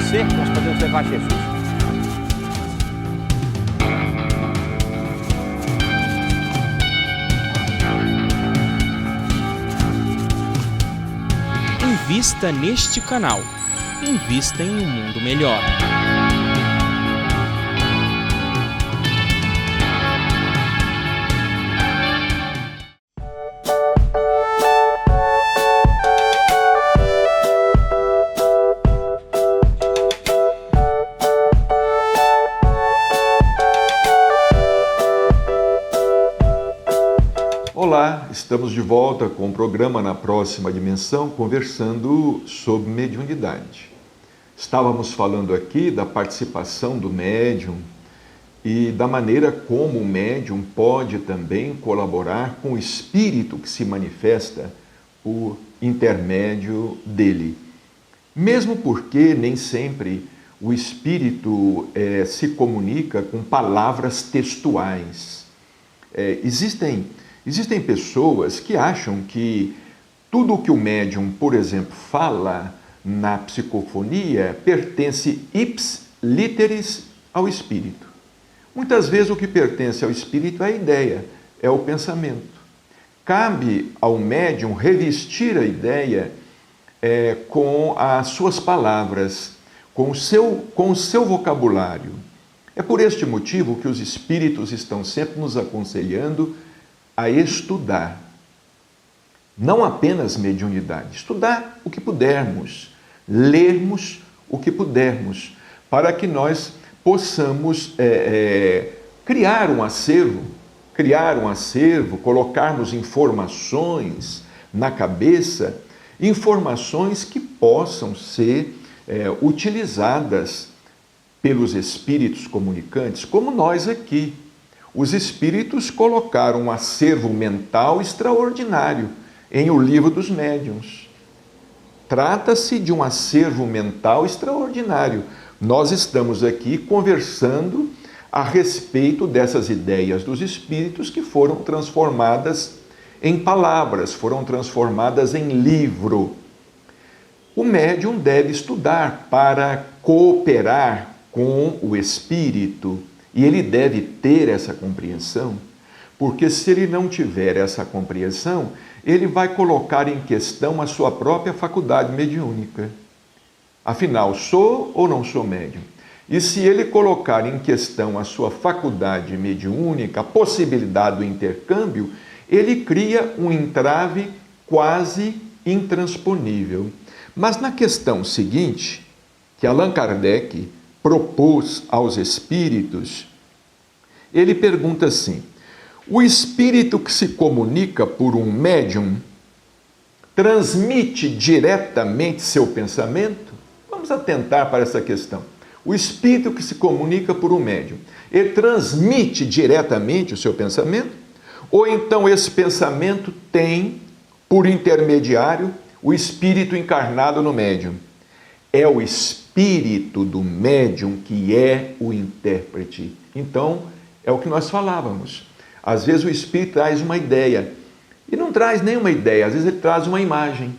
você nós podemos levar Jesus. Invista neste canal. Invista em um mundo melhor. Olá, estamos de volta com o programa Na Próxima Dimensão, conversando sobre mediunidade. Estávamos falando aqui da participação do médium e da maneira como o médium pode também colaborar com o espírito que se manifesta por intermédio dele. Mesmo porque nem sempre o espírito se comunica com palavras textuais. Existem pessoas que acham que tudo o que o médium, por exemplo, fala na psicofonia pertence ipsis literis ao espírito. Muitas vezes o que pertence ao espírito é a ideia, é o pensamento. Cabe ao médium revestir a ideia com as suas palavras, com o seu vocabulário. É por este motivo que os espíritos estão sempre nos aconselhando a estudar, não apenas mediunidade, estudar o que pudermos, lermos o que pudermos, para que nós possamos criar um acervo, colocarmos informações na cabeça, informações que possam ser utilizadas pelos espíritos comunicantes, como nós aqui. Os espíritos colocaram um acervo mental extraordinário em O Livro dos Médiuns. Trata-se de um acervo mental extraordinário. Nós estamos aqui conversando a respeito dessas ideias dos espíritos que foram transformadas em palavras, foram transformadas em livro. O médium deve estudar para cooperar com o espírito. E ele deve ter essa compreensão, porque se ele não tiver essa compreensão, ele vai colocar em questão a sua própria faculdade mediúnica. Afinal, sou ou não sou médium? E se ele colocar em questão a sua faculdade mediúnica, a possibilidade do intercâmbio, ele cria um entrave quase intransponível. Mas na questão seguinte, que Allan Kardec propôs aos espíritos, ele pergunta assim: o espírito que se comunica por um médium transmite diretamente seu pensamento? Vamos atentar para essa questão. O espírito que se comunica por um médium, ele transmite diretamente o seu pensamento? Ou então esse pensamento tem, por intermediário, o espírito encarnado no médium? É o espírito do médium que é o intérprete. Então, é o que nós falávamos. Às vezes o espírito traz uma ideia, e não traz nenhuma ideia, às vezes ele traz uma imagem.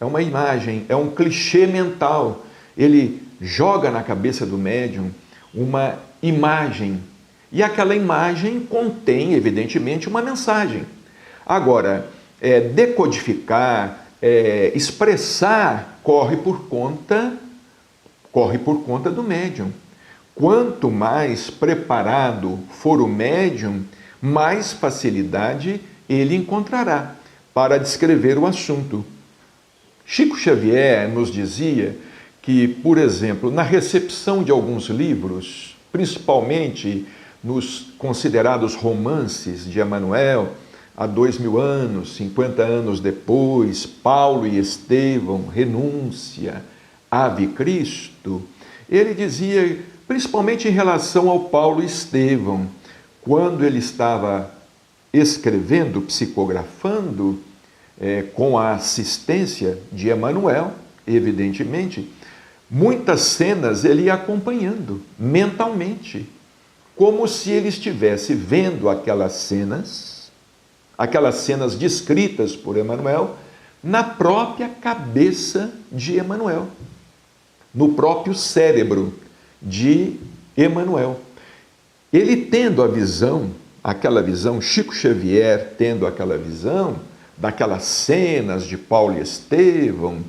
É uma imagem, é um clichê mental. Ele joga na cabeça do médium uma imagem, e aquela imagem contém, evidentemente, uma mensagem. Agora, decodificar, expressar, corre por conta do médium. Quanto mais preparado for o médium, mais facilidade ele encontrará para descrever o assunto. Chico Xavier nos dizia que, por exemplo, na recepção de alguns livros, principalmente nos considerados romances de Emmanuel, há 2000 anos, 50 anos depois, Paulo e Estevão, Renúncia, Ave Cristo, ele dizia, principalmente em relação ao Paulo e Estevão, quando ele estava escrevendo, psicografando, com a assistência de Emmanuel, evidentemente, muitas cenas ele ia acompanhando mentalmente, como se ele estivesse vendo aquelas cenas descritas por Emmanuel, na própria cabeça de Emmanuel. no próprio cérebro de Emmanuel. Ele tendo a visão, aquela visão, Chico Xavier tendo aquela visão, daquelas cenas de Paulo e Estevão,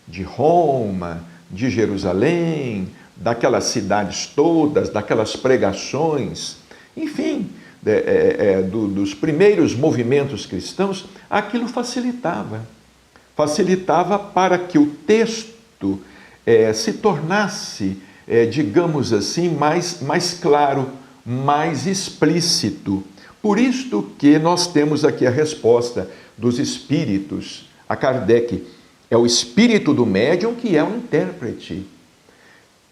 de Roma, de Jerusalém, daquelas cidades todas, daquelas pregações, enfim, dos primeiros movimentos cristãos, aquilo facilitava para que o texto se tornasse, digamos assim, mais claro, mais explícito. Por isto que nós temos aqui a resposta dos espíritos a Kardec. É o espírito do médium que é o intérprete.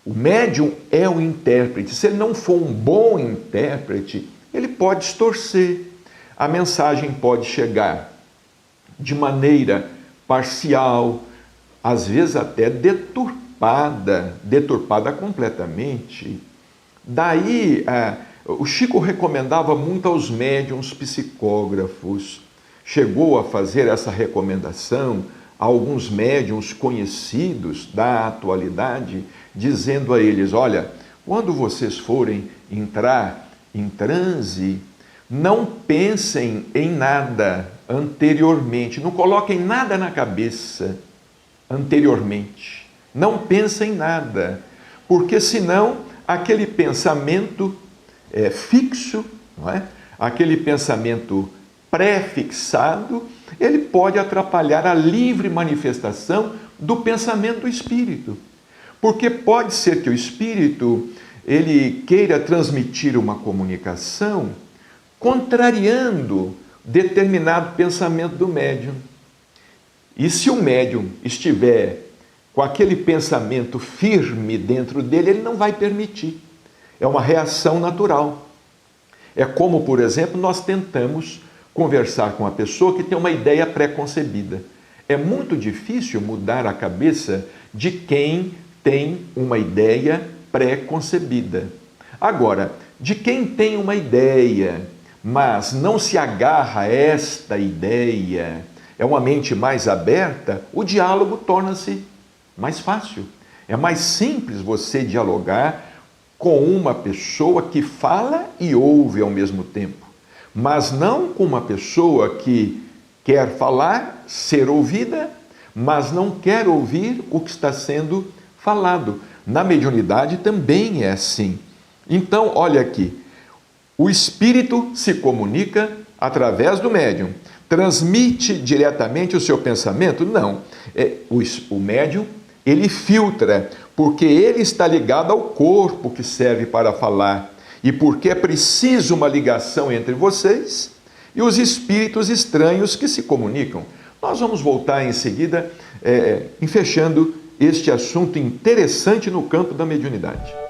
O médium é o intérprete. Se ele não for um bom intérprete, ele pode distorcer. A mensagem pode chegar de maneira parcial, às vezes até deturpada completamente. Daí, o Chico recomendava muito aos médiuns psicógrafos. Chegou a fazer essa recomendação a alguns médiuns conhecidos da atualidade, dizendo a eles: olha, quando vocês forem entrar em transe, não pensem em nada anteriormente, não coloquem nada na cabeça anteriormente, não pensem em nada, porque senão aquele pensamento fixo, não é? Aquele pensamento pré-fixado, ele pode atrapalhar a livre manifestação do pensamento do espírito. Porque pode ser que o espírito ele queira transmitir uma comunicação contrariando determinado pensamento do médium. E se o médium estiver com aquele pensamento firme dentro dele, ele não vai permitir. É uma reação natural. É como, por exemplo, nós tentamos conversar com uma pessoa que tem uma ideia pré-concebida. É muito difícil mudar a cabeça de quem tem uma ideia pré-concebida. Agora, de quem tem uma ideia, mas não se agarra a esta ideia, é uma mente mais aberta, o diálogo torna-se mais fácil. É mais simples você dialogar com uma pessoa que fala e ouve ao mesmo tempo, mas não com uma pessoa que quer falar, ser ouvida, mas não quer ouvir o que está sendo falado. Na mediunidade também é assim. Então, olha aqui, o espírito se comunica através do médium. Transmite diretamente o seu pensamento? Não. O médium, ele filtra, porque ele está ligado ao corpo que serve para falar e porque é preciso uma ligação entre vocês e os espíritos estranhos que se comunicam. Nós vamos voltar em seguida, fechando este assunto interessante no campo da mediunidade.